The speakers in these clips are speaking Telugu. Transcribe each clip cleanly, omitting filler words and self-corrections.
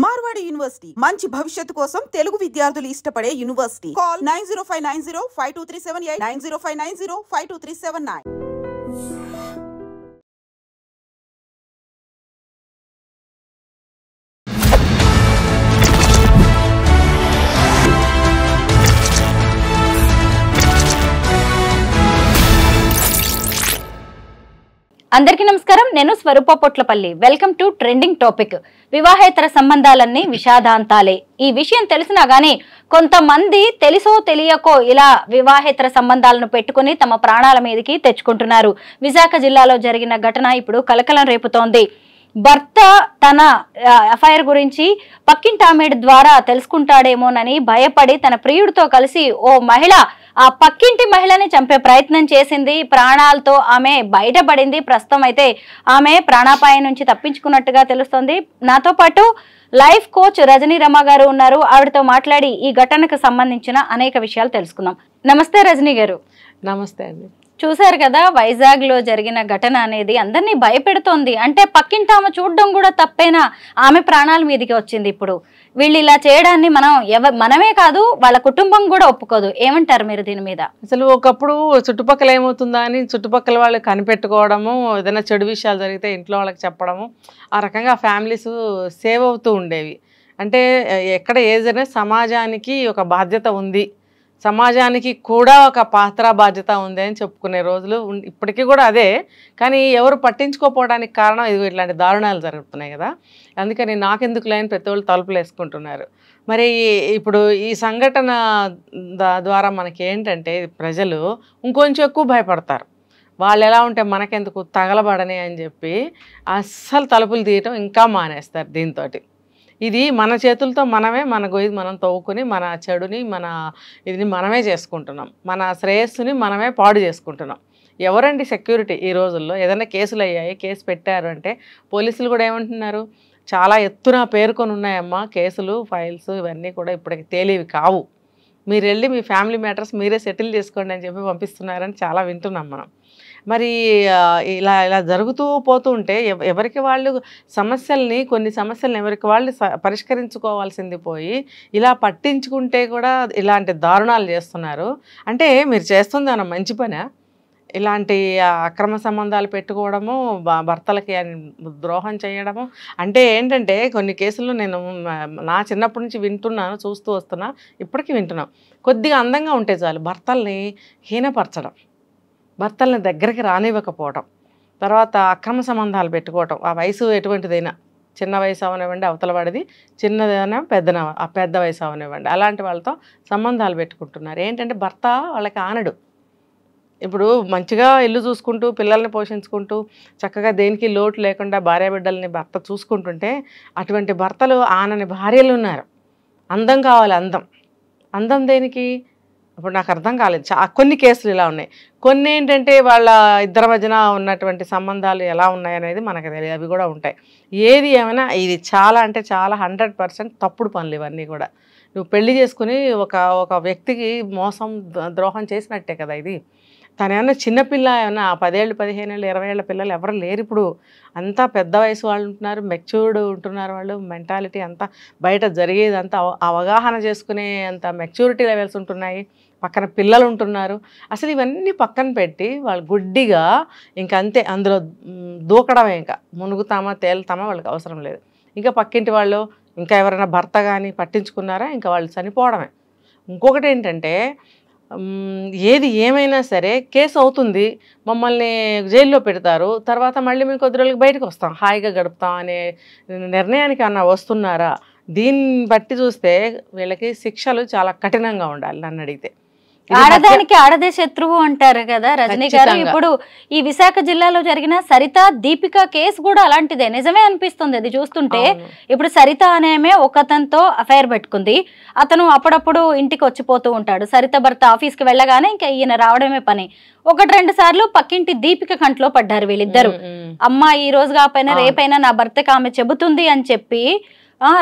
మార్వాడి యూనివర్సిటీ మంచి భవిష్యత్తు కోసం తెలుగు విద్యార్థులు ఇష్టపడే యూనివర్సిటీ. కాల్ 9059052378 9059052379. అందరికీ నమస్కారం. నేను Swaroopa Potlapalli. Welcome to trending topic. వివాహేతర సంబంధాలన్నీ విషాదాంతాలే. ఈ విషయం తెలిసినా గానీ కొంతమంది తెలుసో తెలియకో ఇలా వివాహేతర సంబంధాలను పెట్టుకుని తమ ప్రాణాల మీదకి తెచ్చుకుంటున్నారు. విశాఖ జిల్లాలో జరిగిన ఘటన ఇప్పుడు కలకలం రేపుతోంది. భర్త తన అఫైర్ గురించి పక్కింటామెడ్ ద్వారా తెలుసుకుంటాడేమోనని భయపడి తన ప్రియుడితో కలిసి ఓ మహిళ ఆ పక్కింటి మహిళని చంపే ప్రయత్నం చేసింది. ప్రాణాలతో ఆమె బయటపడింది. ప్రస్తుతం అయితే ఆమె ప్రాణాపాయం నుంచి తప్పించుకున్నట్టుగా తెలుస్తోంది. నాతో పాటు లైఫ్ కోచ్ రజనీ రమ గారు ఉన్నారు. ఆవిడతో మాట్లాడి ఈ ఘటనకు సంబంధించిన అనేక విషయాలు తెలుసుకుందాం. నమస్తే రజనీ గారు. నమస్తే అండి. చూసారు కదా, వైజాగ్ లో జరిగిన ఘటన అనేది అందరినీ భయపెడుతోంది. అంటే పక్కింటి ఆమె చూడడం కూడా తప్పేనా, ఆమె ప్రాణాల మీదకి వచ్చింది. ఇప్పుడు వీళ్ళు ఇలా చేయడాన్ని మనమే కాదు వాళ్ళ కుటుంబం కూడా ఒప్పుకోదు. ఏమంటారు మీరు దీని మీద? అసలు ఒకప్పుడు చుట్టుపక్కల ఏమవుతుందా అని చుట్టుపక్కల వాళ్ళు కనిపెట్టుకోవడము, ఏదైనా చెడు విషయాలు జరిగితే ఇంట్లో వాళ్ళకి చెప్పడము, ఆ రకంగా ఫ్యామిలీస్ సేవ్ అవుతూ ఉండేవి. అంటే ఎక్కడ ఏదైనా సమాజానికి ఒక బాధ్యత ఉంది, సమాజానికి కూడా ఒక పాత్ర బాధ్యత ఉంది అని చెప్పుకునే రోజులు ఇప్పటికీ కూడా అదే. కానీ ఎవరు పట్టించుకోకపోవడానికి కారణం ఇది ఇట్లాంటి దారుణాలు జరుగుతున్నాయి కదా. అందుకని నాకెందుకు లేని ప్రతి వాళ్ళు తలుపులు వేసుకుంటున్నారు. మరి ఇప్పుడు ఈ సంఘటన ద్వారా మనకి ఏంటంటే ప్రజలు ఇంకొంచెం ఎక్కువ భయపడతారు. వాళ్ళు ఎలా ఉంటే మనకెందుకు తగలబడని అని చెప్పి అస్సలు తలుపులు తీయటం ఇంకా మానేస్తారు. దీంతో ఇది మన చేతులతో మనమే మన గొయ్యి మనం తవ్వుకుని మన చెడుని ఇది మనమే చేసుకుంటున్నాం. మన శ్రేయస్సుని మనమే పాడు చేసుకుంటున్నాం. ఎవరండి సెక్యూరిటీ ఈ రోజుల్లో? ఏదైనా కేసులు అయ్యాయి, కేసు పెట్టారు అంటే పోలీసులు కూడా ఏమంటున్నారు, చాలా ఎత్తున పేర్కొని ఉన్నాయమ్మా కేసులు, ఫైల్స్, ఇవన్నీ కూడా ఇప్పటికి తేలివి కావు, మీరు వెళ్ళి మీ ఫ్యామిలీ మ్యాటర్స్ మీరే సెటిల్ చేసుకోండి అని చెప్పి పంపిస్తున్నారని చాలా వింటున్నాం మనం. మరి ఇలా జరుగుతూ పోతూ ఉంటే ఎవరికి వాళ్ళు కొన్ని సమస్యలను ఎవరికి వాళ్ళు పరిష్కరించుకోవాల్సింది పోయి ఇలా పట్టించుకుంటే కూడా ఇలాంటి దారుణాలు చేస్తున్నారు. అంటే మీరు చేస్తుంది అన్న మంచి పనే ఇలాంటి అక్రమ సంబంధాలు పెట్టుకోవడము, భర్తలకి ద్రోహం చేయడము? అంటే ఏంటంటే కొన్ని కేసుల్లో నేను నా చిన్నప్పటి నుంచి వింటున్నాను, చూస్తూ వస్తున్నా, ఇప్పటికీ వింటున్నాను. కొద్దిగా అందంగా ఉంటే చాలు భర్తల్ని హీనపరచడం, భర్తల్ని దగ్గరికి రానివ్వకపోవడం, తర్వాత అక్రమ సంబంధాలు పెట్టుకోవటం. ఆ వయసు ఎటువంటిదైనా, చిన్న వయసు అవనివ్వండి, అవతల వాడిది చిన్నదైనా పెద్ద వయసు అవనివ్వండి, అలాంటి వాళ్ళతో సంబంధాలు పెట్టుకుంటున్నారు. ఏంటంటే భర్త వాళ్ళకి ఆనడు. ఇప్పుడు మంచిగా ఇల్లు చూసుకుంటూ పిల్లల్ని పోషించుకుంటూ చక్కగా దేనికి లోటు లేకుండా భార్యాబిడ్డల్ని భర్త చూసుకుంటుంటే అటువంటి భర్తలు ఆనని భార్యలు ఉన్నారు. అందం కావాలి, అందం దేనికి? ఇప్పుడు నాకు అర్థం కాలేదు. కొన్ని కేసులు ఇలా ఉన్నాయి. కొన్ని ఏంటంటే వాళ్ళ ఇద్దరి మధ్యన ఉన్నటువంటి సంబంధాలు ఎలా ఉన్నాయనేది మనకు తెలియదు, అవి కూడా ఉంటాయి. ఏది ఏమైనా ఇది చాలా అంటే చాలా 100% తప్పుడు పనులు ఇవన్నీ కూడా. నువ్వు పెళ్లి చేసుకుని ఒక వ్యక్తికి మోసం ద్రోహం చేసినట్టే కదా ఇది. తను ఏమన్నా చిన్నపిల్ల, ఏమన్నా 10 ఏళ్ళు 15 ఏళ్ళు 20 ఏళ్ళ పిల్లలు ఎవరు లేరు ఇప్పుడు. అంతా పెద్ద వయసు వాళ్ళు ఉంటున్నారు, మెచ్యూర్డ్ ఉంటున్నారు. వాళ్ళు మెంటాలిటీ అంతా బయట జరిగేది అంతా అవగాహన చేసుకునే అంత మెచ్యూరిటీ లెవెల్స్ ఉంటున్నాయి. పక్కన పిల్లలు ఉంటున్నారు. అసలు ఇవన్నీ పక్కన పెట్టి వాళ్ళు గుడ్డిగా ఇంకంతే అందులో దూకడమే, ఇంకా మునుగుతామా తేలుతామా వాళ్ళకి అవసరం లేదు. ఇంకా పక్కింటి వాళ్ళు ఇంకా ఎవరైనా భర్త కానీ పట్టించుకున్నారా ఇంకా వాళ్ళు చనిపోవడమే. ఇంకొకటి ఏంటంటే ఏది ఏమైనా సరే కేసు అవుతుంది, మమ్మల్ని జైల్లో పెడతారు, తర్వాత మళ్ళీ మేము కొద్ది రోజులకి బయటకు వస్తాం, హాయిగా గడుపుతాం అనే నిర్ణయానికి అన్న వస్తున్నారా? దీన్ని బట్టి చూస్తే వీళ్ళకి శిక్షలు చాలా కఠినంగా ఉండాలి నన్ను అడిగితే. ఆడదానికి ఆడదే శత్రువు అంటారు కదా రజనీ గారు. ఇప్పుడు ఈ విశాఖ జిల్లాలో జరిగిన సరిత దీపిక కేసు కూడా అలాంటిదే. నిజమే అనిపిస్తుంది అది చూస్తుంటే. ఇప్పుడు సరిత అనేమే ఒకతనితో అఫైర్ పెట్టుకుంది. అతను అప్పుడప్పుడు ఇంటికి వచ్చిపోతూ ఉంటాడు. సరిత భర్త ఆఫీస్కి వెళ్ళగానే ఇంకా ఈయన రావడమే పని. 1-2 సార్లు పక్కింటి దీపిక కంట్లో పడ్డారు వీళ్ళిద్దరు. అమ్మ ఈ రోజు కాకపోయినా రేపైనా నా భర్తకి ఆమె చెబుతుంది అని చెప్పి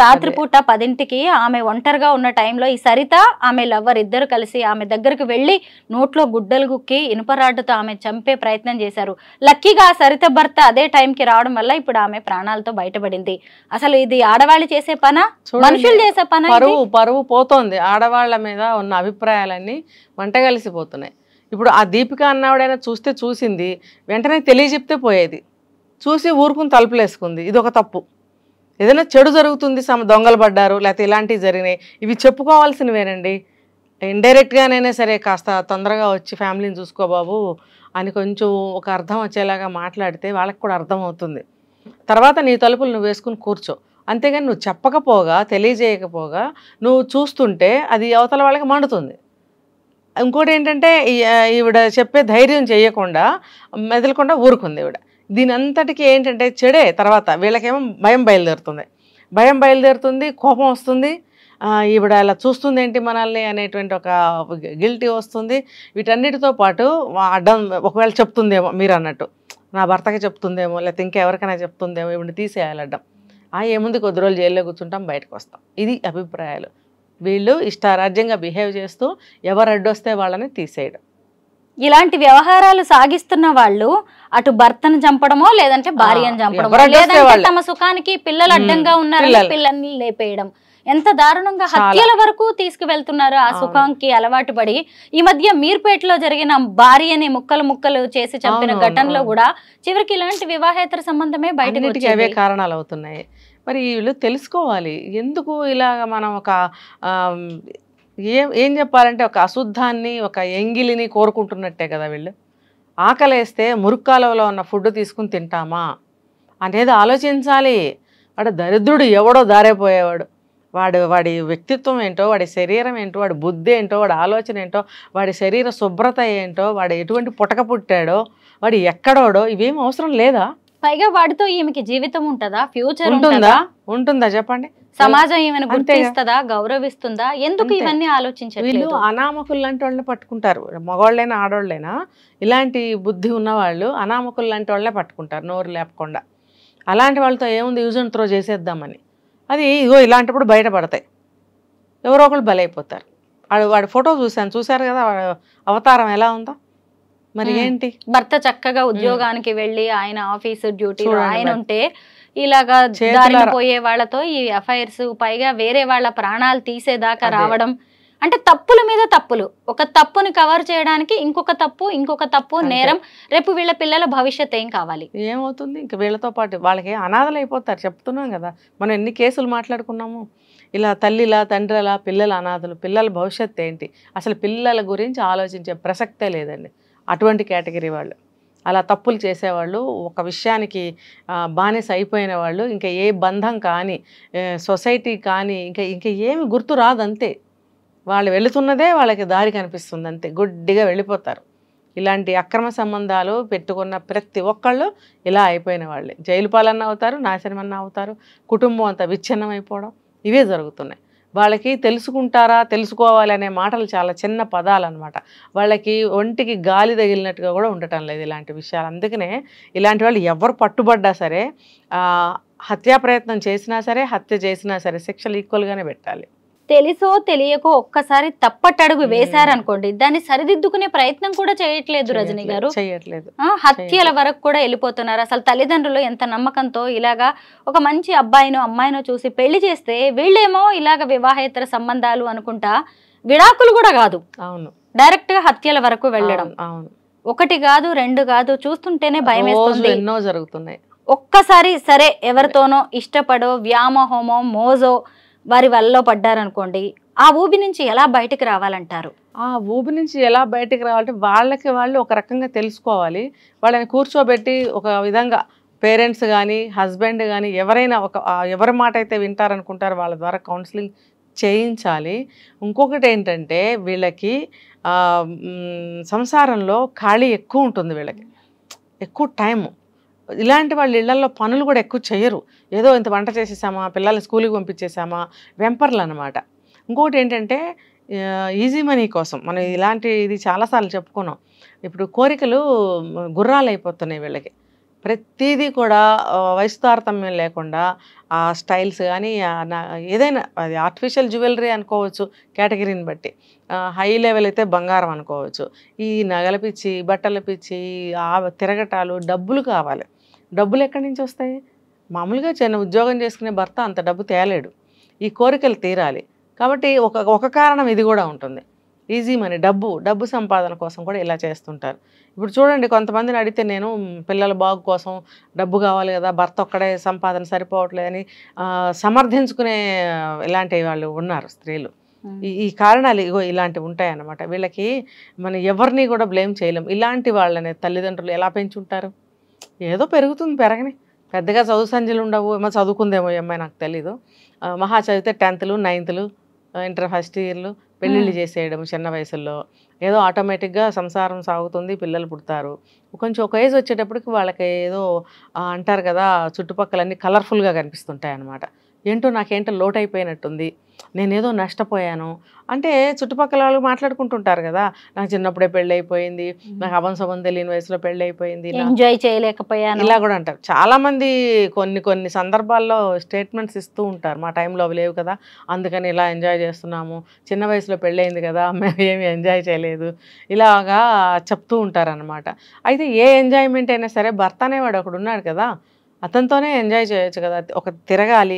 రాత్రిపూట 10ంటికి ఆమె ఒంటరిగా ఉన్న టైంలో ఈ సరిత ఆమె లవ్వర్ ఇద్దరు కలిసి ఆమె దగ్గరకు వెళ్ళి నోట్లో గుడ్డలు గుక్కి ఇనుపరాడ్డుతో ఆమె చంపే ప్రయత్నం చేశారు. లక్కీగా ఆ సరిత భర్త అదే టైంకి రావడం వల్ల ఇప్పుడు ఆమె ప్రాణాలతో బయటపడింది. అసలు ఇది ఆడవాళ్ళు చేసే పనా, మనుషులు చేసే పనా? పరువు పోతోంది. ఆడవాళ్ల మీద ఉన్న అభిప్రాయాలన్నీ వంట కలిసిపోతున్నాయి. ఇప్పుడు ఆ దీపిక అన్నావిడైనా చూసింది, వెంటనే తెలియజెప్తే పోయేది. చూసి ఊరుకుని తలుపులేసుకుంది. ఇది ఒక తప్పు. ఏదైనా చెడు జరుగుతుంది, దొంగలు పడ్డారు లేకపోతే ఇలాంటివి జరిగినాయి, ఇవి చెప్పుకోవాల్సినవేనండి. ఇండైరెక్ట్గానైనా సరే కాస్త తొందరగా వచ్చి ఫ్యామిలీని చూసుకో బాబు అని కొంచెం ఒక అర్థం వచ్చేలాగా మాట్లాడితే వాళ్ళకి కూడా అర్థం అవుతుంది. తర్వాత నీ తలుపులు నువ్వు వేసుకుని కూర్చో. అంతేగాని నువ్వు చెప్పకపోగా, తెలియజేయకపోగా నువ్వు చూస్తుంటే అది అవతల వాళ్ళకి మండుతుంది. ఇంకోటి ఏంటంటే ఈవిడ చెప్పే ధైర్యం చేయకుండా మెదలకుండా ఊరుకుంది ఈవిడ. దీని అంతటికి ఏంటంటే చెడే. తర్వాత వీళ్ళకేమో భయం బయలుదేరుతుంది, కోపం వస్తుంది. ఈవిడ ఇలా చూస్తుంది ఏంటి మనల్ని అనేటువంటి ఒక గిల్టీ వస్తుంది. వీటన్నిటితో పాటు అడ్డం ఒకవేళ చెప్తుందేమో, మీరు అన్నట్టు నా భర్తకి చెప్తుందేమో లేకపోతే ఇంకెవరికైనా చెప్తుందేమో, ఈవిడ తీసేయాలి అడ్డం. ఏముంది కొద్ది రోజులు జైల్లో కూర్చుంటాం, బయటకు వస్తాం. ఇది అభిప్రాయాలు. వీళ్ళు ఇష్టారాజ్యంగా బిహేవ్ చేస్తూ ఎవరు అడ్డొస్తే వాళ్ళని తీసేయడం. ఇలాంటి వ్యవహారాలు సాగిస్తున్న వాళ్ళు అటు భర్తను చంపడమో లేదంటే భార్యను చంపడమో, లేదంటే తమ సుఖానికి పిల్లలు అడ్డంగా ఉన్నారని పిల్లల్ని లేపేయడం, ఎంత దారుణంగా హత్యల వరకు తీసుకువెళ్తున్నారు. ఆ సుఖంకి అలవాటు పడి ఈ మధ్య మీర్పేటలో జరిగిన భార్యని ముక్కలు చేసి చంపిన ఘటనలో కూడా చివరికి ఇలాంటి వివాహేతర సంబంధమే బయటకు వచ్చి అవే కారణాలు అవుతున్నాయి. మరి వీళ్ళు తెలుసుకోవాలి ఎందుకు ఇలాగ మనం ఒక ఏం చెప్పాలంటే ఒక అశుద్ధాన్ని, ఒక ఎంగిలిని కోరుకుంటున్నట్టే కదా వీళ్ళు. ఆకలేస్తే మురుక్కాలువలో ఉన్న ఫుడ్ తీసుకుని తింటామా అనేది ఆలోచించాలి. వాడు దరిద్రుడు ఎవడో దారైపోయేవాడు, వాడి వ్యక్తిత్వం ఏంటో, వాడి శరీరం ఏంటో, వాడి బుద్ధి ఏంటో, వాడి ఆలోచన ఏంటో, వాడి శరీర శుభ్రత ఏంటో, వాడు ఎటువంటి పుటక పుట్టాడో, వాడు ఎక్కడోడో ఇవేం అవసరం లేదా? పైగా వాడితో ఈమెకి జీవితం ఉంటుందా, ఫ్యూచర్ ఉంటుందా చెప్పండి? సమాజం ఈమెను గుర్తిస్తుందా, గౌరవిస్తుందా? ఎందుకు ఇవన్నీ ఆలోచించారు? వీళ్ళు అనామకులు లాంటి వాళ్ళని పట్టుకుంటారు. మగవాళ్ళైనా ఆడవాళ్ళైనా ఇలాంటి బుద్ధి ఉన్నవాళ్ళు అనామకులు లాంటి వాళ్ళనే పట్టుకుంటారు, నోరు లేపకుండా. అలాంటి వాళ్ళతో ఏముంది, యూజ్ అండ్ త్రో చేసేద్దామని. అది ఇలాంటప్పుడు బయటపడతాయి, ఎవరో ఒకళ్ళు బలైపోతారు. వాడి ఫోటో చూశారు కదా, అవతారం ఎలా ఉందో. మరి ఏంటి, భర్త చక్కగా ఉద్యోగానికి వెళ్ళి ఆయన ఆఫీసు డ్యూటీలో ఆయన ఉంటే ఇలాగా దారిన పోయే వాళ్ళతో ఈ అఫైర్స్, పైగా వేరే వాళ్ళ ప్రాణాలు తీసేదాకా రావడం అంటే తప్పుల మీద తప్పులు. ఒక తప్పుని కవర్ చేయడానికి ఇంకొక తప్పు నేరం. రేపు వీళ్ళ పిల్లల భవిష్యత్ ఏం కావాలి, ఏమవుతుంది? ఇంకా వీళ్ళతో పాటు వాళ్ళకి అనాథలు అయిపోతారు. చెప్తున్నాం కదా, మనం ఎన్ని కేసులు మాట్లాడుకున్నాము. ఇలా తల్లిలా తండ్రిలా పిల్లల అనాథలు, పిల్లల భవిష్యత్ ఏంటి, అసలు పిల్లల గురించి ఆలోచించే ప్రసక్తే లేదండి. అటువంటి కేటగిరీ వాళ్ళు, అలా తప్పులు చేసేవాళ్ళు, ఒక విషయానికి బానిస అయిపోయిన వాళ్ళు, ఇంకా ఏ బంధం కానీ సొసైటీ కానీ ఇంకా ఏమి గుర్తు రాదంతే. వాళ్ళు వెళుతున్నదే వాళ్ళకి దారి కనిపిస్తుంది అంతే, గుడ్డిగా వెళ్ళిపోతారు. ఇలాంటి అక్రమ సంబంధాలు పెట్టుకున్న ప్రతి ఒక్కళ్ళు ఇలా అయిపోయిన వాళ్ళే. జైలు పాలన్నా అవుతారు, నాశనమన్నా అవుతారు, కుటుంబం అంతా విచ్ఛిన్నం అయిపోవడం, ఇవే జరుగుతున్నాయి. వాళ్ళకి తెలుసుకుంటారా, తెలుసుకోవాలి అనే మాటలు చాలా చిన్న పదాలు అనమాట. వాళ్ళకి ఒంటికి గాలి తగిలినట్టుగా కూడా ఉండటం లేదు ఇలాంటి విషయాలు. అందుకనే ఇలాంటి వాళ్ళు ఎవరు పట్టుబడ్డా సరే, హత్యా ప్రయత్నం చేసినా సరే, హత్య చేసినా సరే శిక్షలు ఈక్వల్గానే పెట్టాలి. తెలుసో తెలియకో ఒక్కసారి తప్పటడుగు వేశారనుకోండి, దాన్ని సరిదిద్దుకునే ప్రయత్నం కూడా చేయట్లేదు రజనీ గారు. చేయట్లేదు, హత్యల వరకు కూడా వెళ్ళిపోతున్నారు. అసలు తల్లిదండ్రులు ఎంత నమ్మకంతో ఇలాగా ఒక మంచి అబ్బాయినో అమ్మాయినో చూసి పెళ్లి చేస్తే, వీళ్ళేమో ఇలాగ వివాహేతర సంబంధాలు అనుకుంటా విడాకులు కూడా కాదు, అవును, డైరెక్ట్ గా హత్యల వరకు వెళ్ళడం. అవును, ఒకటి కాదు రెండు కాదు, చూస్తుంటేనే భయం వేస్తుంది. ఎన్నో జరుగుతున్నాయి. ఒక్కసారి సరే ఎవరితోనో ఇష్టపడో వ్యామోహమో మోజో వారి వల్ల పడ్డారనుకోండి, ఆ ఊబి నుంచి ఎలా బయటకు రావాలంటారు? ఆ ఊబి నుంచి ఎలా బయటకు రావాలంటే వాళ్ళకి వాళ్ళు ఒక రకంగా తెలుసుకోవాలి. వాళ్ళని కూర్చోబెట్టి ఒక విధంగా పేరెంట్స్ కానీ హస్బెండ్ కానీ ఎవరైనా ఎవరి మాట అయితే వింటారనుకుంటారో వాళ్ళ ద్వారా కౌన్సిలింగ్ చేయించాలి. ఇంకొకటి ఏంటంటే వీళ్ళకి సంసారంలో ఖాళీ ఎక్కువ ఉంటుంది, వీళ్ళకి ఎక్కువ టైము. ఇలాంటి వాళ్ళ ఇళ్లలో పనులు కూడా ఎక్కువ చేయరు. ఏదో ఇంత వంట చేసేసామా, పిల్లల్ని స్కూల్కి పంపించేసామా, వెంపర్లు అనమాట. ఇంకొకటి ఏంటంటే ఈజీ మనీ కోసం మనం ఇది చాలాసార్లు చెప్పుకున్నాం. ఇప్పుడు కోరికలు గుర్రాలు అయిపోతున్నాయి వీళ్ళకి. ప్రతిదీ కూడా వయసు తారతమ్యం లేకుండా ఆ స్టైల్స్ కానీ ఏదైనా అది ఆర్టిఫిషియల్ జ్యువెలరీ అనుకోవచ్చు కేటగిరీని బట్టి, హై లెవెల్ అయితే బంగారం అనుకోవచ్చు. ఈ నగల పిచ్చి, బట్టల పిచ్చి, తిరగటాలు, డబ్బులు కావాలి. డబ్బులు ఎక్కడి నుంచి వస్తాయి? మామూలుగా చిన్న ఉద్యోగం చేసుకునే భర్త అంత డబ్బు తేలేడు. ఈ కోరికలు తీరాలి కాబట్టి ఒక కారణం ఇది కూడా ఉంటుంది. ఈజీ మనీ, డబ్బు సంపాదన కోసం కూడా ఇలా చేస్తుంటారు. ఇప్పుడు చూడండి, కొంతమందిని అడిగితే నేను పిల్లల బాగు కోసం డబ్బు కావాలి కదా, భర్త ఒక్కడే సంపాదన సరిపోవట్లేదని సమర్థించుకునే ఇలాంటి వాళ్ళు ఉన్నారు స్త్రీలు. ఈ కారణాలు ఇలాంటివి ఉంటాయన్నమాట. వీళ్ళకి మనం ఎవరిని కూడా బ్లేమ్ చేయలేం. ఇలాంటి వాళ్ళని తల్లిదండ్రులు ఎలా పెంచుంటారు? ఏదో పెరుగుతుంది, పెరగని, పెద్దగా చదువు సంజలు ఉండవు. ఏమో చదువుకుందేమో అమ్మాయి, నాకు తెలీదు. మహా చదివితే 10th, 9th, ఇంటర్ ఫస్ట్ ఇయర్లు పెళ్ళిళ్ళు చేసేయడం చిన్న వయసుల్లో. ఏదో ఆటోమేటిక్గా సంసారం సాగుతుంది, పిల్లలు పుడతారు. కొంచెం ఒక ఏజ్ వచ్చేటప్పటికి వాళ్ళకి ఏదో అంటారు కదా, చుట్టుపక్కలన్నీ కలర్ఫుల్గా కనిపిస్తుంటాయి అన్నమాట. ఏంటో నాకేంటో లోటు అయిపోయినట్టుంది, నేనేదో నష్టపోయాను అంటే చుట్టుపక్కల వాళ్ళు మాట్లాడుకుంటుంటారు కదా, నాకు చిన్నప్పుడే పెళ్ళి అయిపోయింది, నాకు అవంశం తెలియని వయసులో పెళ్ళి అయిపోయింది, ఎంజాయ్ చేయలేకపోయాను, ఇలా కూడా అంటారు. చాలామంది కొన్ని సందర్భాల్లో స్టేట్మెంట్స్ ఇస్తూ ఉంటారు, మా టైంలో అవి లేవు కదా అందుకని ఇలా ఎంజాయ్ చేస్తున్నాము, చిన్న వయసులో పెళ్ళయింది కదా మేము ఏమి ఎంజాయ్ చేయలేదు, ఇలాగా చెప్తూ ఉంటారనమాట. అయితే ఏ ఎంజాయ్మెంట్ అయినా సరే భర్త అనేవాడు ఒకడు ఉన్నాడు కదా, అతనితోనే ఎంజాయ్ చేయొచ్చు కదా. ఒక తిరగాలి,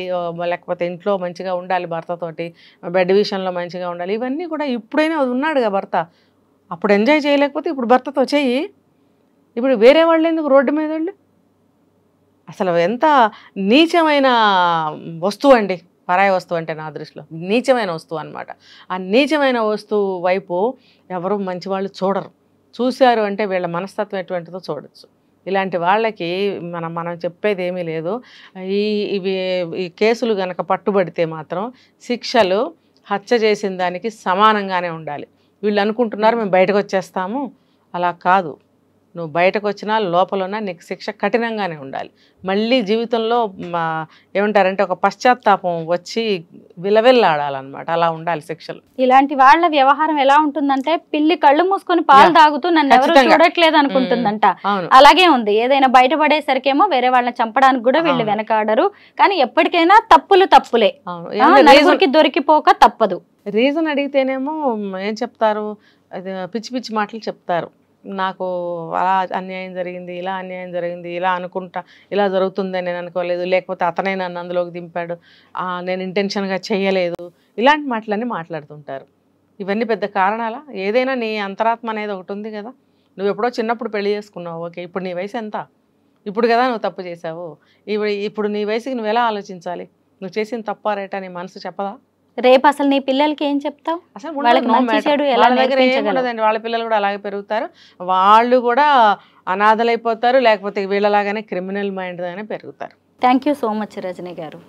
లేకపోతే ఇంట్లో మంచిగా ఉండాలి, భర్తతోటి బెడ్ విషయంలో మంచిగా ఉండాలి, ఇవన్నీ కూడా ఇప్పుడైనా ఉన్నాడుగా భర్త. అప్పుడు ఎంజాయ్ చేయలేకపోతే ఇప్పుడు భర్తతో చెయ్యి. ఇప్పుడు వేరే వాళ్ళు ఎందుకు రోడ్డు మీద వాళ్ళు? అసలు ఎంత నీచమైన వస్తువు అండి పరాయి వస్తువు అంటే, నా దృష్టిలో నీచమైన వస్తువు అనమాట. ఆ నీచమైన వస్తువు వైపు ఎవరు మంచి వాళ్ళు చూడరు. చూశారు అంటే వీళ్ళ మనస్తత్వం ఎటువంటిదో చూడొచ్చు. ఇలాంటి వాళ్ళకి మనం చెప్పేది ఏమీ లేదు. ఈ కేసులు కనుక పట్టుబడితే మాత్రం శిక్షలు హత్య చేసిన దానికి సమానంగానే ఉండాలి. వీళ్ళు అనుకుంటున్నారు మేము బయటకు వచ్చేస్తాము, అలా కాదు. నువ్వు బయటకు వచ్చినా లోపలన్నా నీకు శిక్ష కఠినంగానే ఉండాలి. మళ్ళీ జీవితంలో ఏమంటారంటే ఒక పశ్చాత్తాపం వచ్చి విలవిల్లాడాలన్నమాట, అలా ఉండాలి శిక్షలు. ఇలాంటి వాళ్ళ వ్యవహారం ఎలా ఉంటుందంటే, పిల్లి కళ్ళు మూసుకొని పాలు తాగుతూ నన్ను ఎవరు చూడట్లేదు అనుకుంటుందంట. అలాగే ఉంది. ఏదైనా బయటపడేసరికేమో వేరే వాళ్ళని చంపడానికి కూడా వీళ్ళు వెనకాడరు. కానీ ఎప్పటికైనా తప్పులే, నలుగురికి దొరికిపోక తప్పదు. రీజన్ అడిగితేనేమో ఏం చెప్తారు, అది పిచ్చి పిచ్చి మాటలు చెప్తారు. నాకు అలా అన్యాయం జరిగింది, ఇలా అన్యాయం జరిగింది, ఇలా అనుకుంటా, ఇలా జరుగుతుందని నేను అనుకోలేదు, లేకపోతే అతనే నన్ను అందులోకి దింపాడు, నేను ఇంటెన్షన్గా చేయలేదు, ఇలాంటి మాటలన్నీ మాట్లాడుతుంటారు. ఇవన్నీ పెద్ద కారణాలా? ఏదైనా నీ అంతరాత్మ అనేది ఒకటి ఉంది కదా. నువ్వు ఎప్పుడో చిన్నప్పుడు పెళ్లి చేసుకున్నావు, ఓకే, ఇప్పుడు నీ వయసు ఎంత? ఇప్పుడు కదా నువ్వు తప్పు చేసావు. ఇప్పుడు నీ వయసుకి నువ్వు ఎలా ఆలోచించాలి? నువ్వు చేసిన తప్ప రేటా నీ మనసు చెప్పదా? రేపు అసలు నీ పిల్లలకి ఏం చెప్తావు? అసలు వాళ్ళ పిల్లలు కూడా అలాగే పెరుగుతారు, వాళ్ళు కూడా అనాథలైపోతారు, లేకపోతే వీళ్ళలాగానే క్రిమినల్ మైండ్ గానే పెరుగుతారు. Thank you so much Rajani గారు.